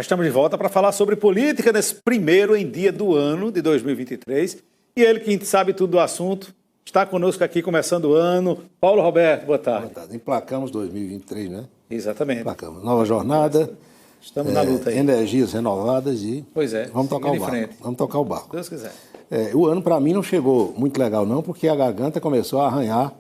Nós estamos de volta para falar sobre política nesse primeiro em dia do ano de 2023. E ele, que sabe tudo do assunto, está conosco aqui começando o ano. Paulo Roberto, boa tarde. Boa tarde. Emplacamos 2023, né? Exatamente. Emplacamos. Nova jornada. Estamos na luta aí. Energias renovadas e Pois é, vamos tocar o barco. frente. Vamos tocar o barco. Se Deus quiser. O ano, para mim, não chegou muito legal, não, porque a garganta começou a arranhar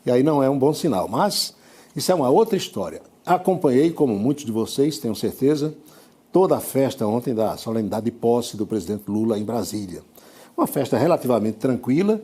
e aí não é um bom sinal. Mas isso é uma outra história. Acompanhei, como muitos de vocês, tenho certeza, toda a festa ontem da solenidade de posse do presidente Lula em Brasília. Uma festa relativamente tranquila,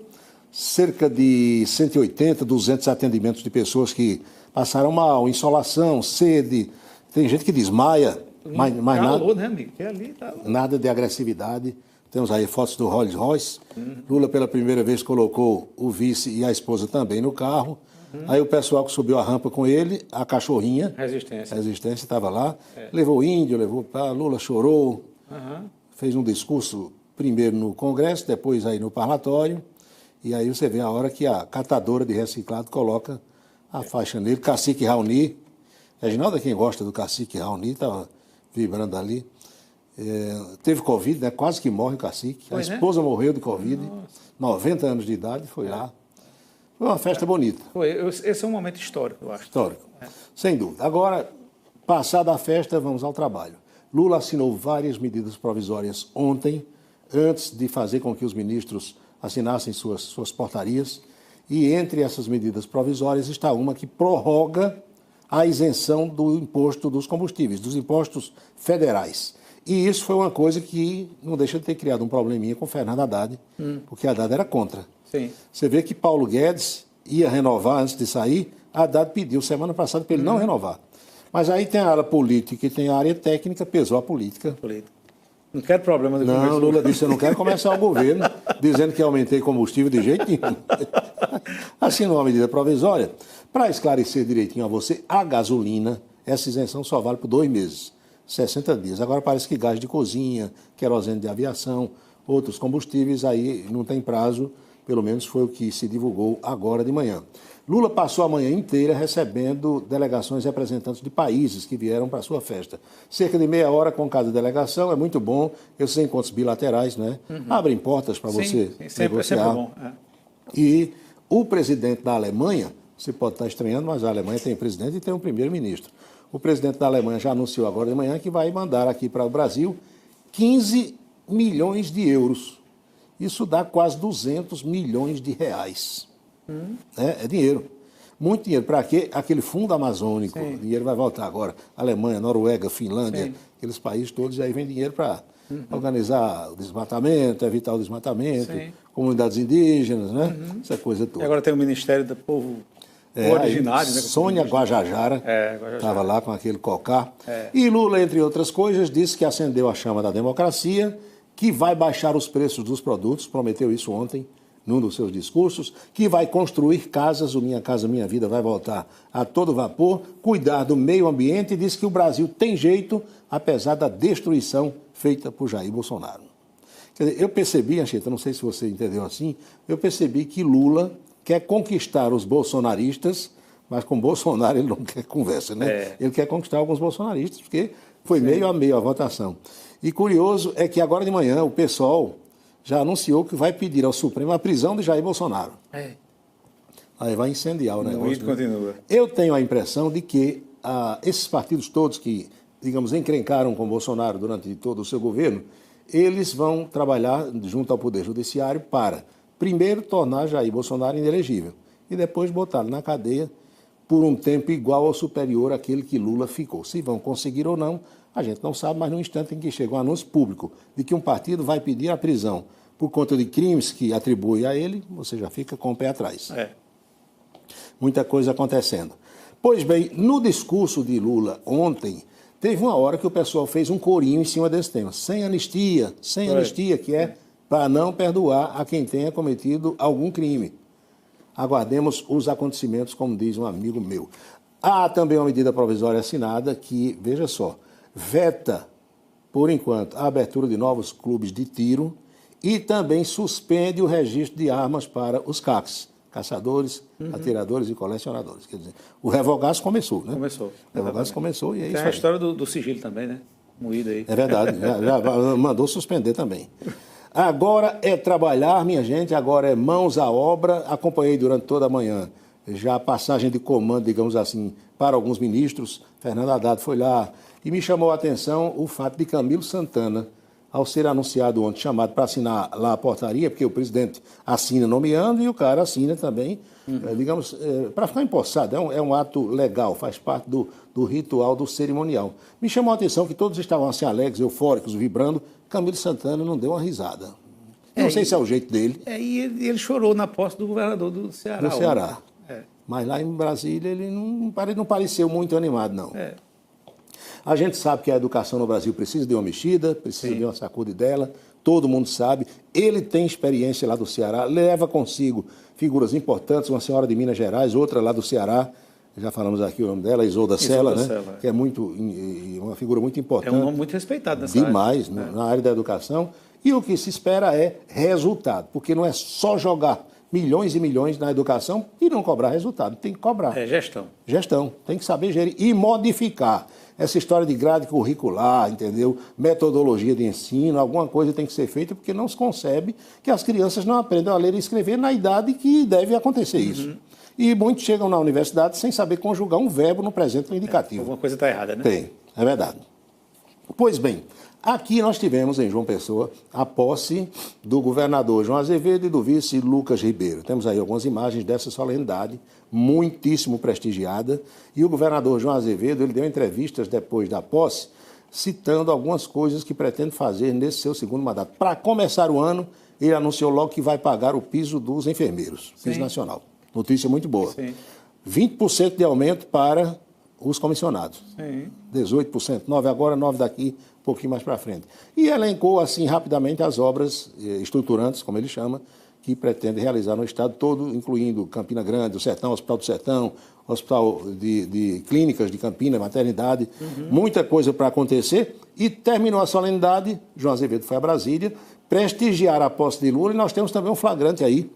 cerca de 180, 200 atendimentos de pessoas que passaram mal, insolação, sede, tem gente que desmaia, mas Calor, nada, né, amigo? Que ali tá... nada de agressividade. Temos aí fotos do Rolls Royce. Lula, pela primeira vez, colocou o vice e a esposa também no carro. Aí o pessoal que subiu a rampa com ele, a cachorrinha, Resistência estava lá, levou o índio, levou para Lula, chorou, fez um discurso primeiro no Congresso, depois aí no parlatório, e aí você vê a hora que a catadora de reciclado coloca a faixa nele, Cacique Raoni. Reginaldo é quem gosta do Cacique Raoni, estava vibrando ali. Teve Covid, né? Quase que morre o Cacique. A esposa morreu de Covid, 90 anos de idade, foi lá. Foi uma festa bonita. Esse é um momento histórico, eu acho. Histórico, sem dúvida. Agora, passada a festa, vamos ao trabalho. Lula assinou várias medidas provisórias ontem, antes de fazer com que os ministros assinassem suas portarias. E entre essas medidas provisórias está uma que prorroga a isenção do imposto dos combustíveis, dos impostos federais. E isso foi uma coisa que não deixa de ter criado um probleminha com Fernando Haddad, porque Haddad era contra. Sim. Você vê que Paulo Guedes ia renovar antes de sair, Haddad pediu semana passada para ele não renovar. Mas aí tem a área política e tem a área técnica, pesou a política. Não quero problema do Não, Lula disse, eu não quero começar o governo dizendo que aumentei combustível de jeito nenhum. Assinou uma medida provisória. Para esclarecer direitinho a você, a gasolina, essa isenção só vale por 2 meses, 60 dias. Agora parece que gás de cozinha, querosene de aviação, outros combustíveis, aí não tem prazo, pelo menos foi o que se divulgou agora de manhã. Lula passou a manhã inteira recebendo delegações representantes de países que vieram para a sua festa. Cerca de meia hora com cada delegação, é muito bom. Esses encontros bilaterais, né? Abrem portas para você negociar. Sempre bom. E o presidente da Alemanha, você pode estar estranhando, mas a Alemanha tem presidente e tem um primeiro-ministro. O presidente da Alemanha já anunciou agora de manhã que vai mandar aqui para o Brasil 15 milhões de euros. Isso dá quase 200 milhões de reais. É dinheiro. Muito dinheiro. Para quê? Aquele fundo amazônico. O dinheiro vai voltar agora. Alemanha, Noruega, Finlândia, aqueles países todos, aí vem dinheiro para organizar o desmatamento, evitar o desmatamento, comunidades indígenas, né? Essa coisa toda. E agora tem o Ministério do Povo Originário, né? Sônia Guajajara estava lá com aquele cocá. E Lula, entre outras coisas, disse que acendeu a chama da democracia, que vai baixar os preços dos produtos, prometeu isso ontem, num dos seus discursos, que vai construir casas, o Minha Casa Minha Vida vai voltar a todo vapor, cuidar do meio ambiente e diz que o Brasil tem jeito, apesar da destruição feita por Jair Bolsonaro. Quer dizer, eu percebi, Anchieta, não sei se você entendeu assim, eu percebi que Lula quer conquistar os bolsonaristas, mas com Bolsonaro ele não quer conversa, né? Ele quer conquistar alguns bolsonaristas, porque foi meio a meio a votação. E curioso é que agora de manhã o PSOL já anunciou que vai pedir ao Supremo a prisão de Jair Bolsonaro. Aí vai incendiar o negócio. Continua. Eu tenho a impressão de que esses partidos todos que, digamos, encrencaram com Bolsonaro durante todo o seu governo, eles vão trabalhar junto ao Poder Judiciário para, primeiro, tornar Jair Bolsonaro inelegível e depois botá-lo na cadeia por um tempo igual ou superior àquele que Lula ficou. Se vão conseguir ou não, a gente não sabe, mas no instante em que chega um anúncio público de que um partido vai pedir a prisão por conta de crimes que atribui a ele, você já fica com o pé atrás. Muita coisa acontecendo. Pois bem, no discurso de Lula ontem, teve uma hora que o pessoal fez um corinho em cima desse tema. Sem anistia, que é para não perdoar a quem tenha cometido algum crime. Aguardemos os acontecimentos, como diz um amigo meu. Há também uma medida provisória assinada que, veja só, veta, por enquanto, a abertura de novos clubes de tiro e também suspende o registro de armas para os CACs, caçadores, atiradores e colecionadores. Quer dizer, o revogaço começou, né? Começou. O revogaço começou e é isso Tem a história do sigilo também, né? moído aí. É verdade, já mandou suspender também. Agora é trabalhar, minha gente, agora é mãos à obra. Acompanhei durante toda a manhã já a passagem de comando, digamos assim, para alguns ministros. Fernando Haddad foi lá e me chamou a atenção o fato de Camilo Santana, ao ser anunciado ontem, chamado para assinar lá a portaria, porque o presidente assina nomeando e o cara assina também, digamos, para ficar empossado. É um ato legal, faz parte do ritual, do cerimonial. Me chamou a atenção que todos estavam assim alegres, eufóricos, vibrando. Camilo Santana não deu uma risada. Não sei se é o jeito dele. E ele chorou na posse do governador do Ceará. Do Ceará. Mas lá em Brasília ele não pareceu muito animado, não. A gente sabe que a educação no Brasil precisa de uma mexida, precisa de uma sacudidela, todo mundo sabe. Ele tem experiência lá do Ceará, leva consigo figuras importantes, uma senhora de Minas Gerais, outra lá do Ceará, já falamos aqui o nome dela, Isolda Sela, né? Que é uma figura muito importante. É um nome muito respeitado nessa área. Demais, na área da educação. E o que se espera é resultado, porque não é só jogar milhões e milhões na educação e não cobrar resultado, tem que cobrar. É gestão. Gestão, tem que saber gerir e modificar. Essa história de grade curricular, entendeu? Metodologia de ensino, alguma coisa tem que ser feita, porque não se concebe que as crianças não aprendam a ler e escrever na idade que deve acontecer isso. E muitos chegam na universidade sem saber conjugar um verbo no presente no indicativo. Alguma coisa está errada, né? Tem, é verdade. Pois bem, aqui nós tivemos em João Pessoa a posse do governador João Azevedo e do vice Lucas Ribeiro. Temos aí algumas imagens dessa solenidade, muitíssimo prestigiada. E o governador João Azevedo, ele deu entrevistas depois da posse, citando algumas coisas que pretende fazer nesse seu segundo mandato. Para começar o ano, ele anunciou logo que vai pagar o piso dos enfermeiros, piso nacional. Notícia muito boa. 20% de aumento para os comissionados. 18%, 9% agora, 9% daqui, um pouquinho mais para frente. E elencou, assim, rapidamente as obras estruturantes, como ele chama, que pretende realizar no estado todo, incluindo Campina Grande, o Sertão, Hospital do Sertão, Hospital de Clínicas de Campina, maternidade, muita coisa para acontecer. E terminou a solenidade, João Azevedo foi a Brasília, prestigiar a posse de Lula, e nós temos também um flagrante aí,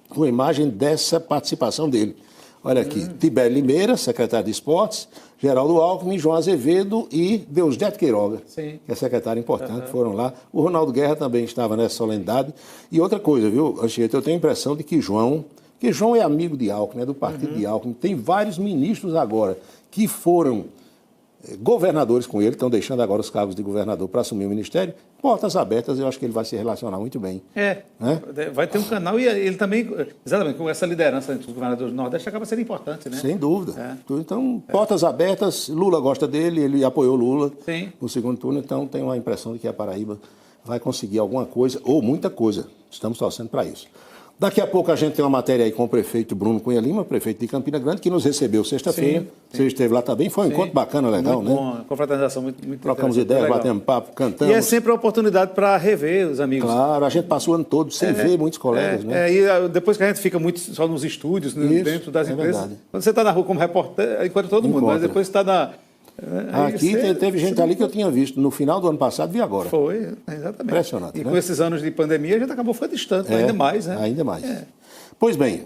com imagem dessa participação dele. Olha aqui, Tibério Limeira, secretário de Esportes, Geraldo Alckmin, João Azevedo e Deusdedito Queiroga, que é secretário importante, foram lá. O Ronaldo Guerra também estava nessa solenidade. E outra coisa, viu, Anchieta, eu tenho a impressão de que João é amigo de Alckmin, é do partido de Alckmin. Tem vários ministros agora que foram governadores com ele, estão deixando agora os cargos de governador para assumir o ministério. Portas abertas, eu acho que ele vai se relacionar muito bem. Vai ter um canal e ele também, exatamente, com essa liderança entre os governadores do Nordeste, acaba sendo importante, né? Sem dúvida. Então, portas abertas, Lula gosta dele, ele apoiou Lula no segundo turno, então tenho a impressão de que a Paraíba vai conseguir alguma coisa, ou muita coisa. Estamos torcendo para isso. Daqui a pouco a gente tem uma matéria aí com o prefeito Bruno Cunha Lima, prefeito de Campina Grande, que nos recebeu sexta-feira. Você esteve lá também, foi um encontro bacana, legal, muito bom, confraternização muito trocamos ideias, batemos papo, cantamos. E é sempre a oportunidade para rever os amigos. Claro, a gente passou o ano todo sem ver muitos colegas, né? E depois que a gente fica muito só nos estúdios, dentro das empresas, verdade. Quando você está na rua como repórter, encontra todo mundo, mas depois você está na... Aqui teve gente ali que eu tinha visto no final do ano passado, vi agora. Foi, exatamente. Impressionante. E com esses anos de pandemia, a gente acabou ficando distante, ainda mais, né? Ainda mais. Pois bem,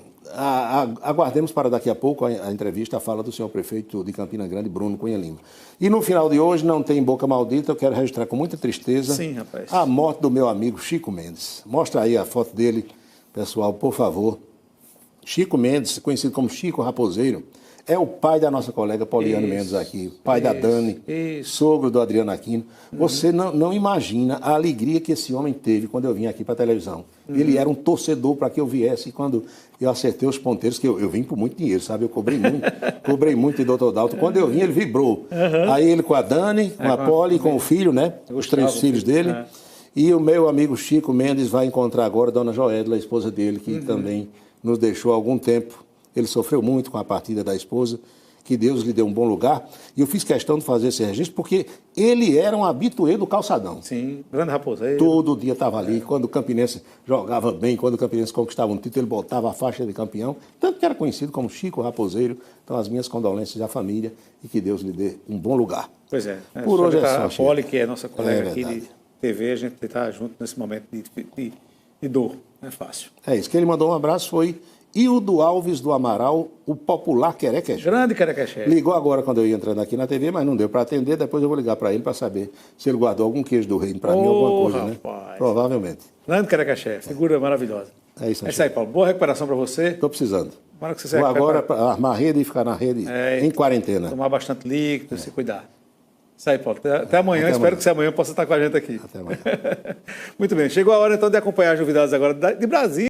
aguardemos para daqui a pouco a entrevista, a fala do senhor prefeito de Campina Grande, Bruno Cunha Lima. E no final de hoje, não tem boca maldita, eu quero registrar com muita tristeza a morte do meu amigo Chico Mendes. Mostra aí a foto dele, pessoal, por favor. Chico Mendes, conhecido como Chico Raposeiro, é o pai da nossa colega Poliane Mendes aqui, pai da Dani, sogro do Adriano Aquino. Você não imagina a alegria que esse homem teve quando eu vim aqui para a televisão. Ele era um torcedor para que eu viesse, e quando eu acertei os ponteiros, que eu vim por muito dinheiro, sabe? Eu cobrei muito de Dr. Dalton. Quando eu vim, ele vibrou. Aí ele com a Dani, com a Poli, com o filho, né? Os 3 filhos dele. E o meu amigo Chico Mendes vai encontrar agora a dona Joedla, a esposa dele, que também nos deixou há algum tempo. Ele sofreu muito com a partida da esposa, que Deus lhe deu um bom lugar. E eu fiz questão de fazer esse registro porque ele era um habituê do calçadão. Sim, grande raposeiro. Todo dia estava ali. Quando o Campinense jogava bem, quando o Campinense conquistava um título, ele botava a faixa de campeão. Tanto que era conhecido como Chico Raposeiro. Então, as minhas condolências à família e que Deus lhe dê um bom lugar. Pois é. Por hoje é só. A Poli, que é nossa colega aqui de TV, a gente está junto nesse momento de dor. Não é fácil. É isso. Que ele mandou um abraço foi e o do Alves do Amaral, o popular Querequeché. Grande Querequeché. Ligou agora quando eu ia entrando aqui na TV, mas não deu para atender. Depois eu vou ligar para ele para saber se ele guardou algum queijo do reino para mim, alguma coisa, rapaz. né? Provavelmente. Grande Querequeché, figura maravilhosa. É isso, É isso aí, Paulo. Boa recuperação para você. Estou precisando. Tomara que você se Vou recupere agora para armar a rede e ficar na rede em quarentena. tomar bastante líquido, se cuidar. Isso aí, Paulo. Até amanhã. Até Espero amanhã. que você amanhã possa estar com a gente aqui. Até amanhã. Muito bem. Chegou a hora, então, de acompanhar as novidades agora de Brasília.